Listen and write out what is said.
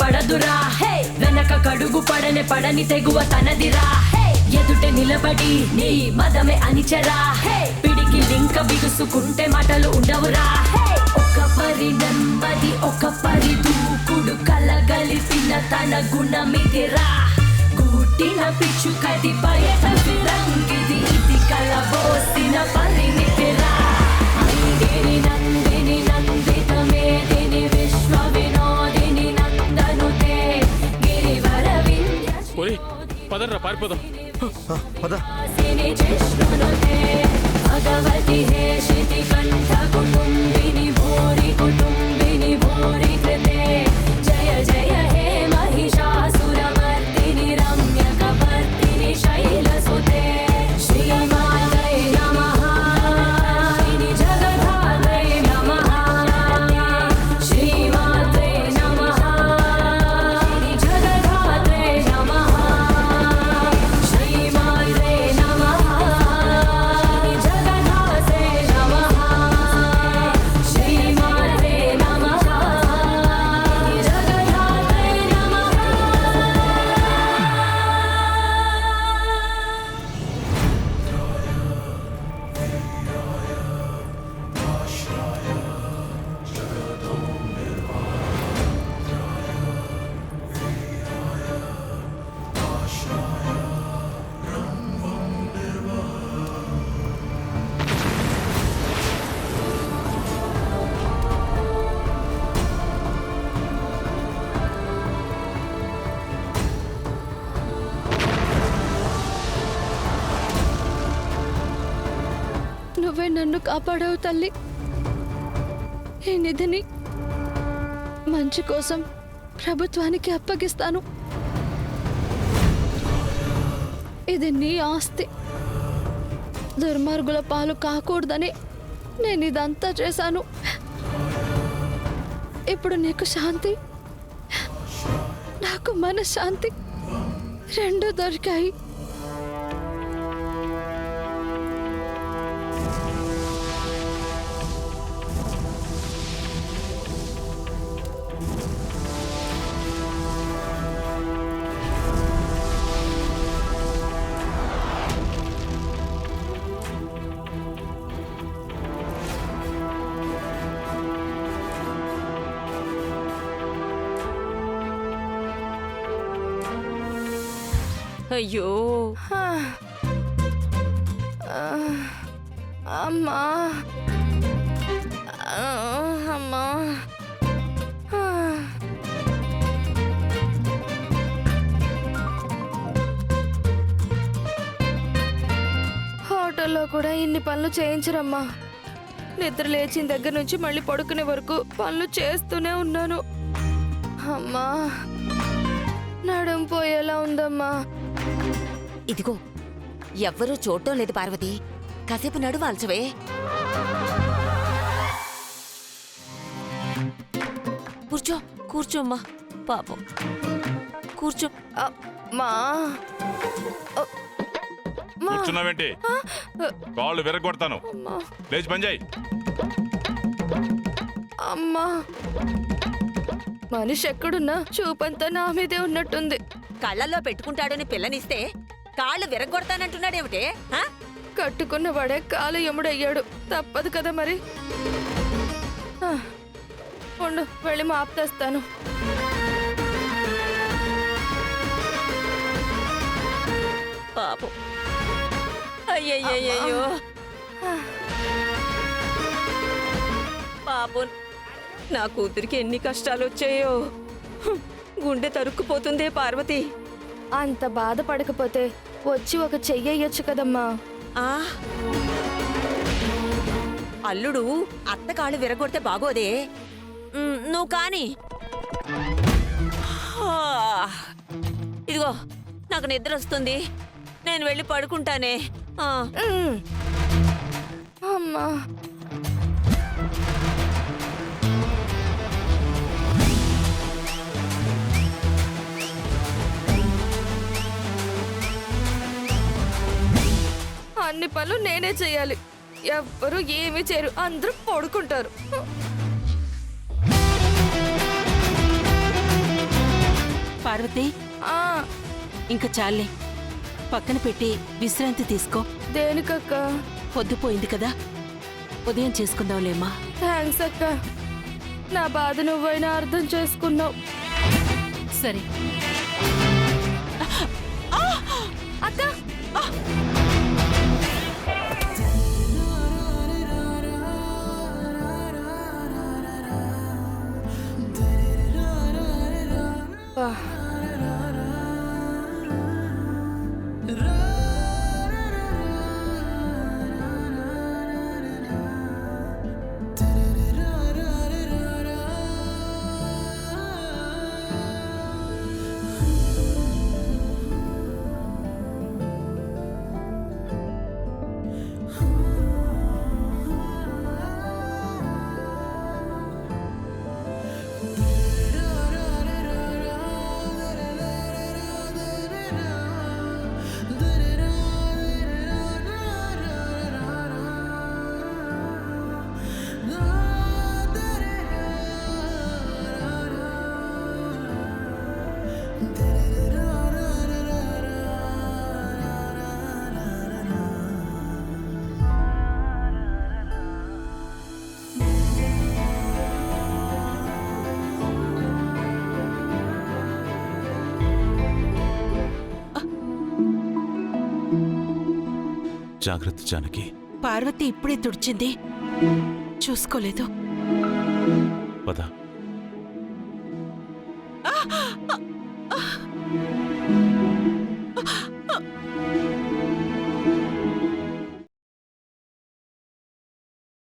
పడదురా హే వెనక కడుగు పడని తెగువ తనదిరా హే ఎదుట నిలబడి నీ మదమే అనిచరా హే పిడికి లింక బిగుసుకుంటే మాటలు ఉండవురా హే ఒక పరి నెమ్మది ఒక పరి దూకుడు కలగలిసిన తన గుణమిదిరా కూటిన పిచ్చుకది బయట ఫిరంగిది ఇది కలబోసిన పరిమితిరా ఐదిని నందిని నందిత మేదిని విశ్వ వినోదిని నందనుతే గిరివర వింధ్య పదర్రా పారిపోదాం భగవతి హే శితి కంఠ కుటుంబిని భూరి కృతే జయ జయ హే మహిషాసురమర్దిని రమ్య కపర్దిని శైలసుతే శ్రీమాతై నమః జగధాత్రై నమః శ్రీమాతై నమః జగధాత్రై నమః శ్రీమాతై నమః జగధాత్రై నమః శ్రీమాతై నమః జగధాత్రై నమః నువ్వే నన్ను కాపాడావు తల్లి. ఈ నిధిని మంచి కోసం ప్రభుత్వానికి అప్పగిస్తాను. ఇది నీ ఆస్తి. దుర్మార్గుల పాలు కాకూడదని నేను ఇదంతా చేశాను. ఇప్పుడు నీకు శాంతి, నాకు మనశ్శాంతి రెండు దొరికాయి. అయ్యో అమ్మా అమ్మా హోటల్లో కూడా ఇన్ని పనులు చేయించరమ్మా. నిద్ర లేచిన దగ్గర నుంచి మళ్ళీ పడుకునే వరకు పనులు చేస్తూనే ఉన్నాను. అమ్మా నడుం పోయేలా ఉందమ్మా. ఇదిగో ఎవ్వరూ చూడటం లేదు పార్వతి, కాసేపు నడువాల్చవే. కూర్చో కూర్చోమ్మా, పాపం కూర్చో. మా కూర్చున్నావేంటి? కాళ్ళు విరగొడతాను, లేచి పని చేయి. అమ్మా మనిషి ఎక్కడున్నా చూపంతా నా మీదే ఉన్నట్టుంది. కళ్ళల్లో పెట్టుకుంటాడని పిల్లనిస్తే కాళ్ళు విరగొడతానంటున్నాడేమిటే? కట్టుకున్న వాడే కాలు ఎముడయ్యాడు, తప్పదు కదా మరి. ఉండు, వెళ్ళి మాపుతేస్తాను. పాపం, అయ్యయ్యో పాపం, నా కూతురికి ఎన్ని కష్టాలు వచ్చాయో. గుండె తరుక్కుపోతుందే పార్వతి. అంత బాధపడకపోతే వచ్చి ఒక చెయ్యొచ్చు కదమ్మా. అల్లుడు అత్త కాళ్ళు విరగొడితే బాగోదే. నువ్వు కాని. ఇదిగో నాకు నిద్ర వస్తుంది, నేను వెళ్ళి పడుకుంటానే. అమ్మా అన్ని పనులు నేనే చేయాలి. ఎవ్వరు ఏమీ చేయరు, అందరూ పడుకుంటారు. పార్వతి ఆ, ఇంక చాలే పక్కన పెట్టి విశ్రాంతి తీసుకో. దేనికక్క? పొద్దుపోయింది కదా, ఉదయం చేసుకుందాంలేమ్మా. థ్యాంక్స్ అక్క. నా బాధ నువ్వైనా అర్థం చేసుకున్నావు. సరే. అక్క, ఆ. జాగ్రత్త జానకి. పార్వతి ఇప్పుడే తుడిచింది, చూసుకోలేదు. పద.